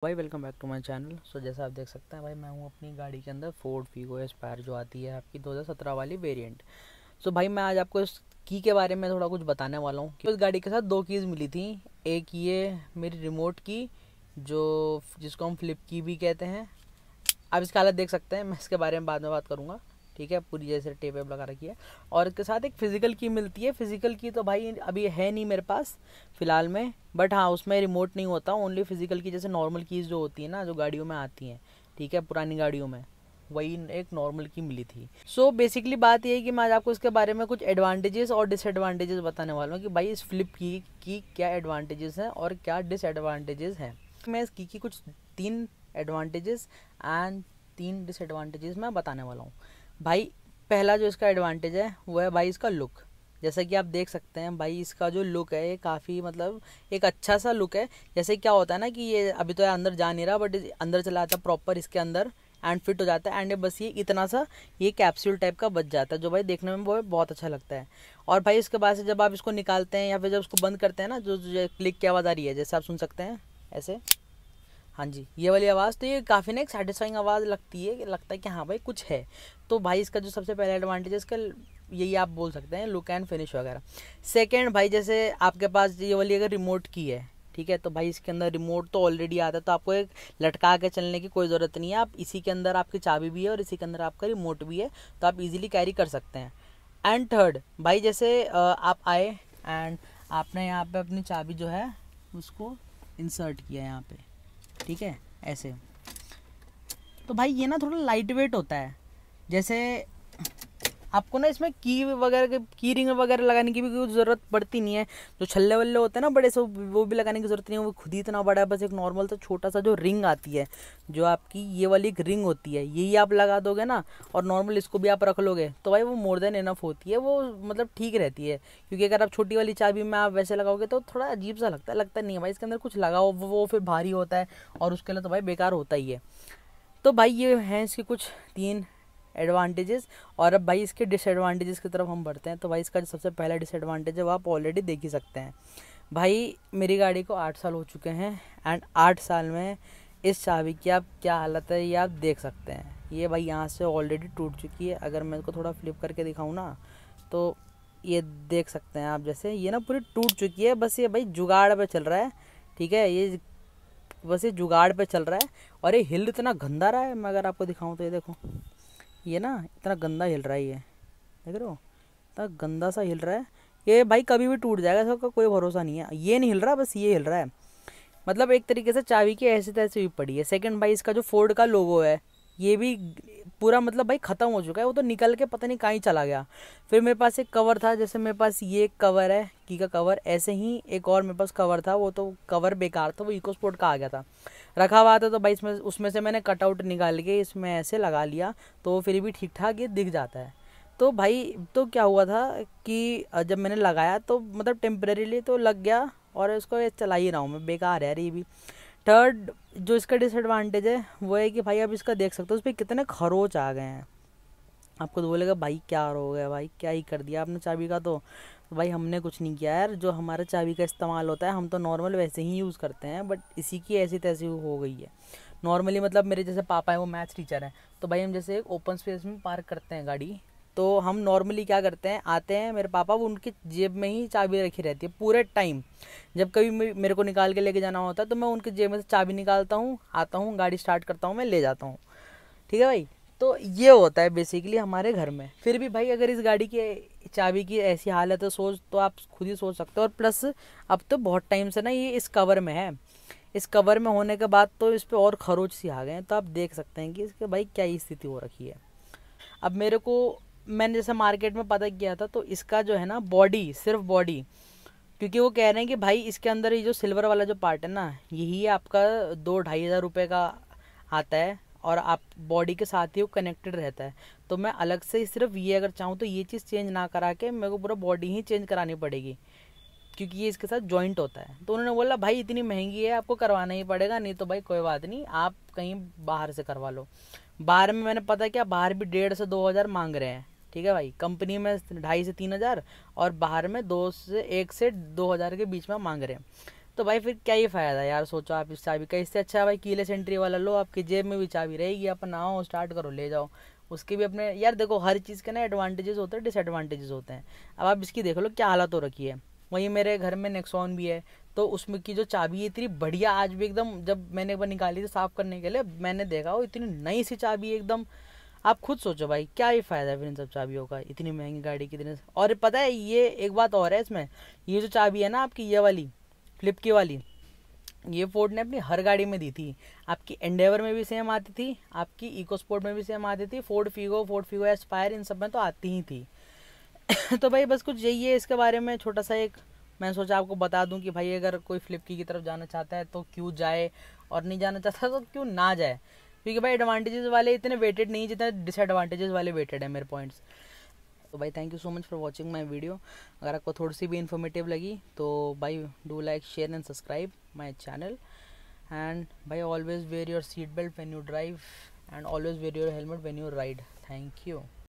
भाई welcome back to my channel. जैसा आप देख सकते हैं भाई, मैं हूँ अपनी गाड़ी के अंदर फोर्ड फीगो एस्पायर जो आती है आपकी 2017 वाली वेरिएंट। भाई मैं आज आपको इस की के बारे में थोड़ा कुछ बताने वाला हूँ कि उस गाड़ी के साथ दो कीज़ मिली थी। एक ये मेरी रिमोट की, जो जिसको हम फ्लिप की भी कहते हैं। आप इसका हालत देख सकते हैं, मैं इसके बारे में बाद में बात करूँगा। ठीक है, पूरी जैसे टेप वेप लगा रखी है। और इसके साथ एक फ़िज़िकल की मिलती है। फ़िज़िकल की तो भाई अभी है नहीं मेरे पास फ़िलहाल में, बट हाँ उसमें रिमोट नहीं होता, ओनली फ़िज़िकल की जैसे नॉर्मल कीज़ जो होती है ना, जो गाड़ियों में आती हैं, ठीक है, पुरानी गाड़ियों में, वही एक नॉर्मल की मिली थी। बेसिकली बात ये है कि मैं आज आपको इसके बारे में कुछ एडवांटेजेस और डिसएडवांटेजेस बताने वाला हूँ कि भाई इस फ्लिप की क्या एडवांटेजेस हैं और क्या डिसएडवांटेजेस हैं। मैं इस की कुछ 3 एडवांटेजेस एंड 3 डिसएडवांटेजेस मैं बताने वाला हूँ। भाई पहला जो इसका एडवांटेज है वो है भाई इसका लुक। जैसा कि आप देख सकते हैं भाई, इसका जो लुक है ये काफ़ी मतलब एक अच्छा सा लुक है। जैसे क्या होता है ना कि ये अभी तो अंदर जा नहीं रहा, बट अंदर चला जाता प्रॉपर इसके अंदर एंड फिट हो जाता है। एंड बस ये इतना सा ये कैप्सूल टाइप का बच जाता है, जो भाई देखने में वो बहुत अच्छा लगता है। और भाई इसके बाद से जब आप इसको निकालते हैं या फिर जब उसको बंद करते हैं ना, जो क्लिक की आवाज़ आ रही है, जैसे आप सुन सकते हैं ऐसे, हाँ जी, ये वाली आवाज़, तो ये काफ़ी ना एक सेटिस्फाइंग आवाज़ लगती है, कि लगता है कि हाँ भाई कुछ है। तो भाई इसका जो सबसे पहला एडवांटेज है इसका, यही आप बोल सकते हैं, लुक एंड फिनिश वगैरह। सेकंड भाई, जैसे आपके पास ये वाली अगर रिमोट की है, ठीक है, तो भाई इसके अंदर रिमोट तो ऑलरेडी आता है, तो आपको एक लटका के चलने की कोई ज़रूरत नहीं है। आप इसी के अंदर आपकी चाबी भी है और इसी के अंदर आपका रिमोट भी है, तो आप इजीली कैरी कर सकते हैं। एंड थर्ड भाई, जैसे आप आए एंड आपने यहाँ पे अपनी चाबी जो है उसको इंसर्ट किया यहाँ पे, ठीक है, ऐसे, तो भाई ये ना थोड़ा लाइट वेट होता है। जैसे आपको ना इसमें की वगैरह की रिंग वगैरह लगाने की भी कोई ज़रूरत पड़ती नहीं है। जो छल्ले वल्ले होते हैं ना बड़े से, वो भी लगाने की ज़रूरत नहीं है, वो खुद ही इतना बड़ा है। बस एक नॉर्मल सा छोटा सा जो रिंग आती है, जो आपकी ये वाली एक रिंग होती है, यही आप लगा दोगे ना, और नॉर्मल इसको भी आप रख लोगे, तो भाई वो मोर देन इनफ होती है, वो मतलब ठीक रहती है। क्योंकि अगर आप छोटी वाली चाबी में आप वैसे लगाओगे तो थोड़ा अजीब सा लगता नहीं है भाई, इसके अंदर कुछ लगाओ वो फिर भारी होता है, और उसके लिए तो भाई बेकार होता ही है। तो भाई ये हैं इसके कुछ 3 एडवांटेजेस। और अब भाई इसके डिसएडवांटेजेस की तरफ हम बढ़ते हैं। तो भाई इसका जो सबसे पहला डिसएडवांटेज है वो आप ऑलरेडी देख ही सकते हैं। भाई मेरी गाड़ी को 8 साल हो चुके हैं, एंड 8 साल में इस चाबी की आप क्या हालत है ये आप देख सकते हैं। ये भाई यहाँ से ऑलरेडी टूट चुकी है। अगर मैं इसको थोड़ा फ्लिप करके दिखाऊँ ना, तो ये देख सकते हैं आप, जैसे ये ना पूरी टूट चुकी है। बस ये भाई जुगाड़ पे चल रहा है, ठीक है, ये बस ये जुगाड़ पे चल रहा है। और ये हिल इतना गंदा रहा है, मैं अगर आपको दिखाऊं तो ये देखो, ये ना इतना गंदा हिल रहा है, ये देख रहे हो, इतना गंदा सा हिल रहा है। ये भाई कभी भी टूट जाएगा, इसका कोई भरोसा नहीं है। ये नहीं हिल रहा, बस ये हिल रहा है। मतलब एक तरीके से चाबी की ऐसे तैसे हुई पड़ी है। सेकंड भाई, इसका जो फोर्ड का लोगो है ये भी पूरा मतलब भाई ख़त्म हो चुका है, वो तो निकल के पता नहीं कहाँ ही चला गया। फिर मेरे पास एक कवर था, जैसे मेरे पास ये एक कवर है की का कवर, ऐसे ही एक और मेरे पास कवर था, वो तो कवर बेकार था, वो इको स्पोर्ट का आ गया था, रखा हुआ था। तो भाई इसमें उसमें से मैंने कटआउट निकाल के इसमें ऐसे लगा लिया, तो फिर भी ठीक ठाक ये दिख जाता है। तो भाई तो क्या हुआ था कि जब मैंने लगाया तो मतलब टेम्परेरीली तो लग गया, और इसको ये चला ही रहा हूँ मैं, बेकार है ये भी। थर्ड जो इसका डिसएडवांटेज है वो है कि भाई आप इसका देख सकते हो, उस पर कितने खरोच आ गए हैं। आपको तो बोलेगा भाई क्या हो गया, भाई क्या ही कर दिया आपने चाबी का। तो भाई हमने कुछ नहीं किया यार, जो हमारा चाबी का इस्तेमाल होता है हम तो नॉर्मल वैसे ही यूज़ करते हैं, बट इसी की ऐसी तैसी हो गई है। नॉर्मली मतलब मेरे जैसे पापा है वो मैथ्स टीचर हैं, तो भाई हम जैसे एक ओपन स्पेस में पार्क करते हैं गाड़ी, तो हम नॉर्मली क्या करते हैं, आते हैं मेरे पापा, वो उनकी जेब में ही चाबी रखी रहती है पूरे टाइम। जब कभी मेरे को निकाल के लेके जाना होता है तो मैं उनकी जेब में से चाबी निकालता हूँ, आता हूँ, गाड़ी स्टार्ट करता हूँ, मैं ले जाता हूँ। ठीक है भाई, तो ये होता है बेसिकली हमारे घर में। फिर भी भाई अगर इस गाड़ी की चाबी की ऐसी हालत है, सोच तो आप खुद ही सोच सकते हो। और प्लस अब तो बहुत टाइम से ना ये इस कवर में है, इस कवर में होने के बाद तो इस पर और खरोच सी आ गए हैं, तो आप देख सकते हैं कि इसके भाई क्या ही स्थिति हो रखी है। अब मेरे को, मैंने जैसे मार्केट में पता किया था, तो इसका जो है ना बॉडी, सिर्फ बॉडी, क्योंकि वो कह रहे हैं कि भाई इसके अंदर ये जो सिल्वर वाला जो पार्ट है ना, यही आपका 2-2.5 हज़ार रुपये का आता है, और आप बॉडी के साथ ही वो कनेक्टेड रहता है। तो मैं अलग से सिर्फ ये अगर चाहूँ तो ये चीज़ चेंज ना करा के मेरे को पूरा बॉडी ही चेंज करानी पड़ेगी, क्योंकि ये इसके साथ जॉइंट होता है। तो उन्होंने बोला भाई इतनी महंगी है, आपको करवाना ही पड़ेगा, नहीं तो भाई कोई बात नहीं, आप कहीं बाहर से करवा लो। बाहर में मैंने पता किया, बाहर भी 1.5 से 2 हज़ार मांग रहे हैं। ठीक है भाई, कंपनी में 2.5 से 3 हज़ार, और बाहर में 1 से 2 हज़ार के बीच में मांग रहे हैं। तो भाई फिर क्या ही फ़ायदा यार, सोचो आप इस चाबी का। इससे अच्छा भाई कीलेस एंट्री वाला लो, आपकी जेब में भी चाबी रहेगी, अपन आओ स्टार्ट करो ले जाओ। उसके भी अपने यार देखो, हर चीज़ के ना एडवांटेजेस होते हैं, डिसएडवांटेजेस होते हैं। अब आप इसकी देख लो क्या हालत हो रखी है। वहीं मेरे घर में नेक्सॉन भी है, तो उसमें की जो चाबी है इतनी बढ़िया, आज भी एकदम जब मैंने एक बार निकाली थी साफ़ करने के लिए, मैंने देखा वो इतनी नई सी चाबी है एकदम। आप खुद सोचो भाई क्या ही फ़ायदा है फिर इन सब चाबियों का, इतनी महंगी गाड़ी की इतने। और पता है ये एक बात और है इसमें, ये जो चाबी है ना आपकी ये वाली फ्लिप की वाली, ये फोर्ड ने अपनी हर गाड़ी में दी थी। आपकी एंडेवर में भी सेम आती थी, आपकी इको स्पोर्ट में भी सेम आती थी, फोर्ड फीगो एस्पायर इन सब में तो आती ही थी। तो भाई बस कुछ यही है इसके बारे में छोटा सा एक, मैं सोचा आपको बता दूं कि भाई अगर कोई फ्लिपकी की तरफ जाना चाहता है तो क्यों जाए, और नहीं जाना चाहता तो क्यों ना जाए। क्योंकि भाई एडवांटेजेस वाले इतने वेटेड नहीं जितने डिसएडवांटेजेस वाले वेटेड है मेरे पॉइंट्स। तो भाई thank you so much for watching my video. अगर आपको थोड़ी सी भी इन्फॉर्मेटिव लगी तो भाई do like share and subscribe my channel. And भाई always wear your seat belt when you drive, and always wear your helmet when you ride. Thank you.